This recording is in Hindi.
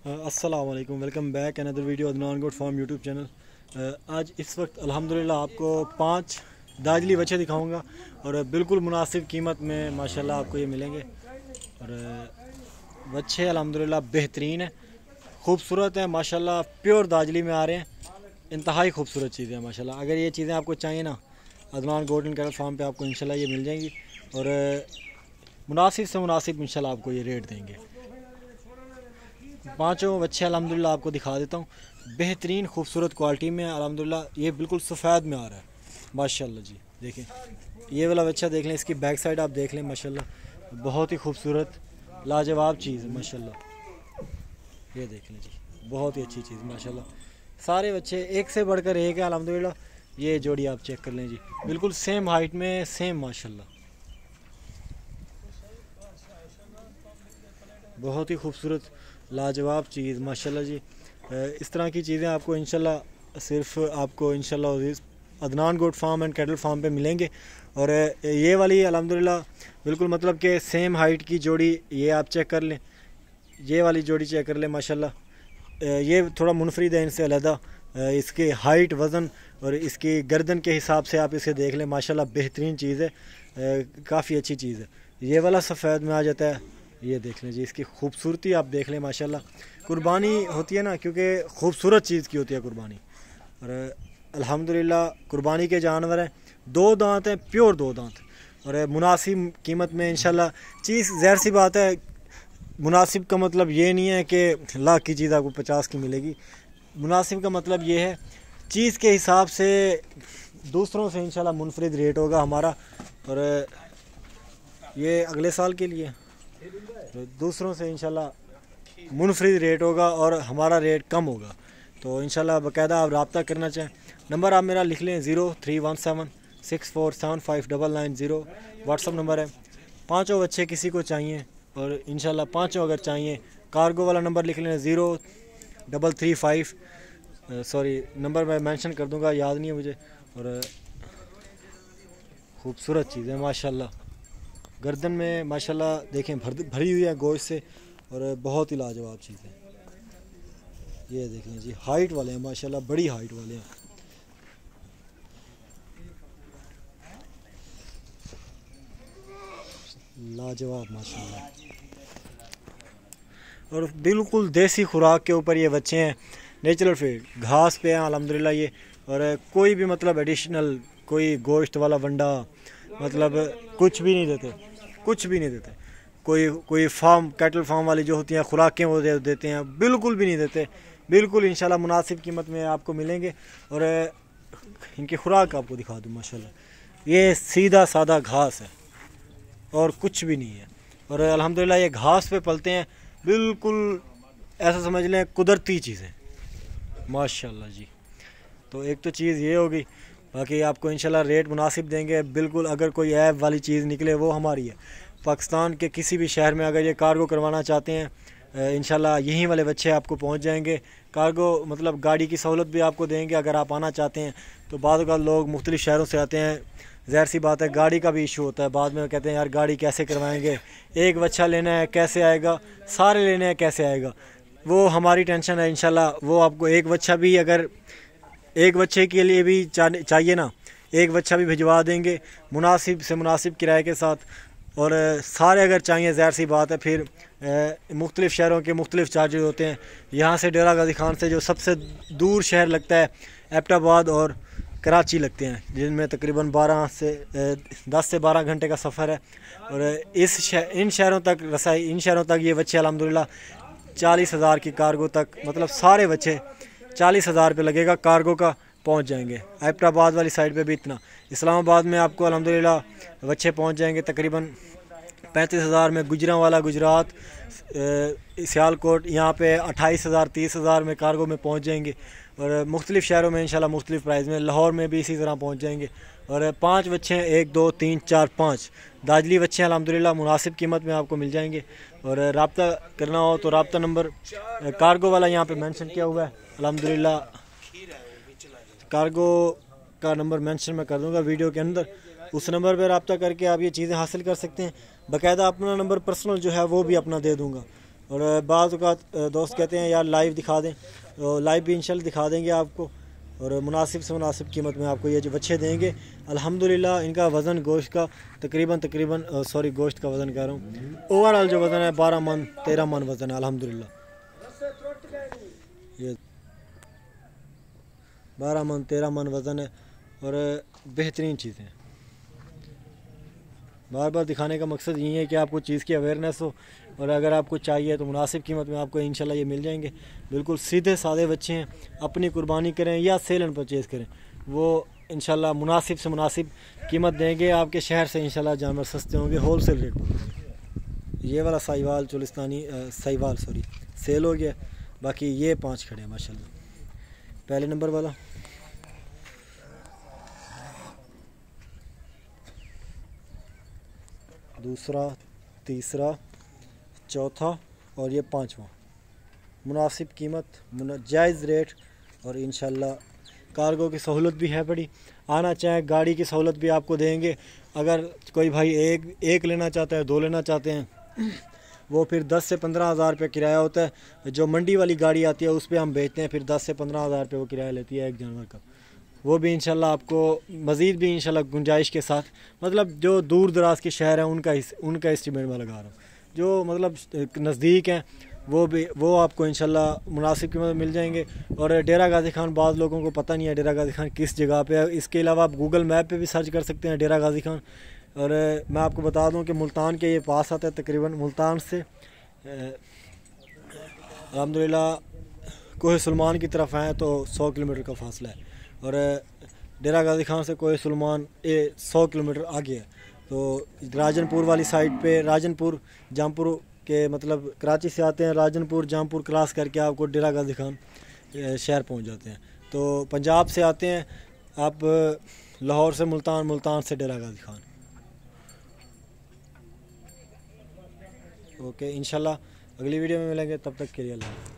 अस्सलाम वालेकुम, welcome back another video Adnan goat farm YouTube channel. आज इस वक्त अल्हम्दुलिल्लाह आपको 5 दाजली बच्चे दिखाऊंगा और बिल्कुल मुनासिब कीमत में माशाल्लाह आपको ये मिलेंगे। और बच्चे अल्हम्दुलिल्लाह बेहतरीन है, खूबसूरत है माशाल्लाह, प्योर दाजली में आ रहे हैं। इंतहाई खूबसूरत चीज़ें हैं माशाल्लाह। अगर ये चीज़ें आपको चाहिए ना, Adnan goat and cattle farm पे आपको इंशाल्लाह ये मिल जाएंगी और मुनासिब से मुनासिब इंशाल्लाह आपको ये रेट देंगे। पाँचों बच्चे अल्हम्दुलिल्लाह आपको दिखा देता हूँ, बेहतरीन खूबसूरत क्वालिटी में अल्हम्दुलिल्लाह। ये बिल्कुल सफ़ेद में आ रहा है माशाल्लाह जी। देखें ये वाला बच्चा देख लें, इसकी बैक साइड आप देख लें माशाल्लाह, बहुत ही खूबसूरत लाजवाब चीज़ है माशाल्लाह। ये देख लें जी, बहुत ही अच्छी चीज़ माशाल्लाह। सारे बच्चे एक से बढ़कर एक है अल्हम्दुलिल्लाह। ये जोड़ी आप चेक कर लें जी, बिल्कुल सेम हाइट में सेम माशाल्लाह, बहुत ही खूबसूरत लाजवाब चीज़ माशाल्लाह जी। इस तरह की चीज़ें आपको इंशाल्लाह सिर्फ आपको इंशाल्लाह Adnan goat farm and cattle farm पे मिलेंगे। और ये वाली अल्हम्दुलिल्लाह बिल्कुल मतलब कि सेम हाइट की जोड़ी, ये आप चेक कर लें, ये वाली जोड़ी चेक कर लें माशाल्लाह। ये थोड़ा मुनफरिद है इनसे अलहदा, इसकी हाइट वज़न और इसकी गर्दन के हिसाब से आप इसे देख लें माशाल्लाह, बेहतरीन चीज़ है, काफ़ी अच्छी चीज़ है। ये वाला सफ़ेद में आ जाता है, ये देख लें जी, इसकी खूबसूरती आप देख लें माशाल्लाह। कुर्बानी होती है ना, क्योंकि खूबसूरत चीज़ की होती है कुर्बानी। और अल्हम्दुलिल्लाह कुर्बानी के जानवर हैं, 2 दांत हैं, प्योर 2 दांत, और मुनासिब कीमत में इंशाल्लाह चीज़। ज़ाहिर सी बात है, मुनासिब का मतलब ये नहीं है कि लाख की चीज़ आपको 50 की मिलेगी। मुनासिब का मतलब ये है चीज़ के हिसाब से दूसरों से इंशाल्लाह मुनफरिद रेट होगा हमारा। और ये अगले साल के लिए तो दूसरों से इंशाल्लाह मुनफरिद रेट होगा और हमारा रेट कम होगा। तो इंशाल्लाह बाकायदा आप रब्ता करना चाहें, नंबर आप मेरा लिख लें 031764759990 व्हाट्सअप नंबर है। पाँचों बच्चे किसी को चाहिए और इंशाल्लाह पाँचों अगर चाहिए, कार्गो वाला नंबर लिख लें 0335, सॉरी नंबर मैं मेंशन कर दूंगा, याद नहीं है मुझे। और खूबसूरत चीज़ है माशाल्लाह, गर्दन में माशाल्लाह देखें भरी हुई है गोश्त से, और बहुत ही लाजवाब चीज़ है। ये देख लें जी, हाइट वाले हैं माशाल्लाह, बड़ी हाइट वाले हैं, लाजवाब माशाल्लाह। और बिल्कुल देसी खुराक के ऊपर ये बच्चे हैं, नेचुरल फीड घास पे हैं अल्हम्दुलिल्लाह ये। और कोई भी मतलब एडिशनल कोई गोश्त वाला वंडा मतलब कुछ भी नहीं देते, कुछ भी नहीं देते। कोई फार्म कैटल फार्म वाली जो होती हैं खुराकें वो देते हैं, बिल्कुल भी नहीं देते। बिल्कुल इंशाल्लाह मुनासिब कीमत में आपको मिलेंगे। और इनकी खुराक आपको दिखा दूँ माशाल्लाह, ये सीधा सादा घास है और कुछ भी नहीं है। और अल्हम्दुलिल्लाह ये घास पे पलते हैं, बिल्कुल ऐसा समझ लें कुदरती चीज़ें माशाल्लाह जी। तो एक तो चीज़ ये होगी, बाकी आपको इंशाल्लाह रेट मुनासिब देंगे बिल्कुल। अगर कोई ऐप वाली चीज़ निकले वो हमारी है। पाकिस्तान के किसी भी शहर में अगर ये कार्गो करवाना चाहते हैं, इंशाल्लाह यहीं वाले बच्चे आपको पहुंच जाएंगे। कार्गो मतलब गाड़ी की सहूलत भी आपको देंगे अगर आप आना चाहते हैं। तो बाद का लोग मुख्तलिफ शहरों से आते हैं, ज़ाहिर सी बात है गाड़ी का भी इशू होता है, बाद में कहते हैं यार गाड़ी कैसे करवाएंगे, एक बच्चा लेना है कैसे आएगा, सारे लेने हैं कैसे आएगा। वो हमारी टेंशन है इंशाल्लाह। वो आपको एक बच्चा भी, अगर एक बच्चे के लिए भी चाहिए ना, एक बच्चा भी भिजवा देंगे मुनासिब से मुनासिब किराए के साथ। और सारे अगर चाहिए, ज़ाहिर सी बात है फिर मुख्तलिफ़ शहरों के मुख्तलिफ़ चार्जेस होते हैं। यहाँ से डेरा गाजी खान से जो सबसे दूर शहर लगता है एबटाबाद और कराची लगते हैं, जिनमें तकरीबन 10 से 12 घंटे का सफ़र है। और इन शहरों तक रसाई, इन शहरों तक ये बच्चे अल्हम्दुलिल्लाह 40,000 की कार्गो तक, मतलब सारे बच्चे 40,000 पे लगेगा कार्गो का, पहुंच जाएंगे। एबटाबाद वाली साइड पे भी इतना, इस्लामाबाद में आपको अल्हम्दुलिल्लाह बच्चे पहुंच जाएंगे तकरीबन 35,000 में। गुजरांवाला गुजरात, सियालकोट यहाँ पे 28,000 30,000 में कार्गो में पहुंच जाएंगे। और मुख्तलिफ़ शहरों में इंशाल्लाह मुख्तलिफ़ प्राइस में, लाहौर में भी इसी तरह पहुंच जाएंगे। और 5 बच्चे हैं, 1 2 3 4 5 दाजली बच्चे हैं अल्हम्दुलिल्लाह, मुनासिब कीमत में आपको मिल जाएंगे। और रब्ता करना हो तो रब्ता नंबर कार्गो वाला यहाँ पे मेंशन किया हुआ है अल्हम्दुलिल्लाह, कार्गो का नंबर मेंशन मैं कर दूंगा वीडियो के अंदर। उस नंबर पर रब्ता करके आप ये चीज़ें हासिल कर सकते हैं। बाकायदा अपना नंबर पर्सनल जो है वो भी अपना दे दूंगा। और बाज़ औक़ात दोस्त कहते हैं यार लाइव दिखा दें, तो लाइव भी इंशाल्लाह दिखा देंगे आपको, और मुनासिब से मुनासिब कीमत में आपको ये जो बच्चे देंगे। अल्हम्दुलिल्लाह इनका वज़न गोश्त का तकरीबन गोश्त का वज़न कह रहा हूँ, ओवरऑल जो वज़न है 12 मन 13 मन वज़न है अल्हम्दुलिल्लाह। ये 12 मन 13 मन वज़न है और बेहतरीन चीज़ें हैं। बार बार दिखाने का मकसद यही है कि आपको चीज़ की अवेयरनेस हो, और अगर आपको चाहिए तो मुनासिब कीमत में आपको इंशाल्लाह ये मिल जाएंगे। बिल्कुल सीधे सादे बच्चे हैं, अपनी कुर्बानी करें या सेल एंड परचेज़ करें, वो इंशाल्लाह मुनासिब से मुनासिब कीमत देंगे। आपके शहर से इंशाल्लाह जानवर सस्ते होंगे होल सेल रेट पर। ये वाला साहिवाल सेल हो गया, बाकी ये 5 खड़े हैं माशाल्लाह। पहले नंबर वाला, दूसरा, तीसरा, चौथा और ये 5वां। मुनासिब कीमत, जायज़ रेट, और इंशाल्लाह कार्गो की सहूलत भी है बड़ी। आना चाहे गाड़ी की सहूलत भी आपको देंगे। अगर कोई भाई एक लेना चाहता है, 2 लेना चाहते हैं, वो फिर 10 से 15 हज़ार रुपये किराया होता है। जो मंडी वाली गाड़ी आती है उस पर हम बेचते हैं, फिर 10 से 15 हज़ार रुपये वो किराया लेती है एक जानवर का। वो भी इंशाल्लाह आपको मज़ीद भी इंशाल्लाह गुंजाइश के साथ, मतलब जो दूर दराज के शहर हैं उनका एस्टीमेट में लगा रहा हूँ। जो मतलब नज़दीक हैं वो आपको इंशाल्लाह मुनासिब कीमत में मिल जाएंगे। और डेरा गाज़ी खान, बाज़ लोगों को पता नहीं है डेरा गाज़ी खान किस जगह पे है। इसके अलावा आप गूगल मैप पे भी सर्च कर सकते हैं डेरा गाज़ी खान। और मैं आपको बता दूं कि मुल्तान के ये पास आता है, तकरीबन मुल्तान से अल्हम्दुलिल्लाह कोहे सुलेमान की तरफ आए तो 100 किलोमीटर का फासला है, और डेरा गाज़ी खान से कोहे सुलेमान 100 किलोमीटर आगे है। तो राजनपुर वाली साइड पे, राजनपुर जामपुर के मतलब कराची से आते हैं, राजनपुर जामपुर क्रॉस करके आपको डेरा गाज़ी खान शहर पहुंच जाते हैं। तो पंजाब से आते हैं आप लाहौर से मुल्तान, मुल्तान से डेरा गाज़ी खान। ओके, इंशाल्लाह अगली वीडियो में मिलेंगे, तब तक के लिए अल्लाह।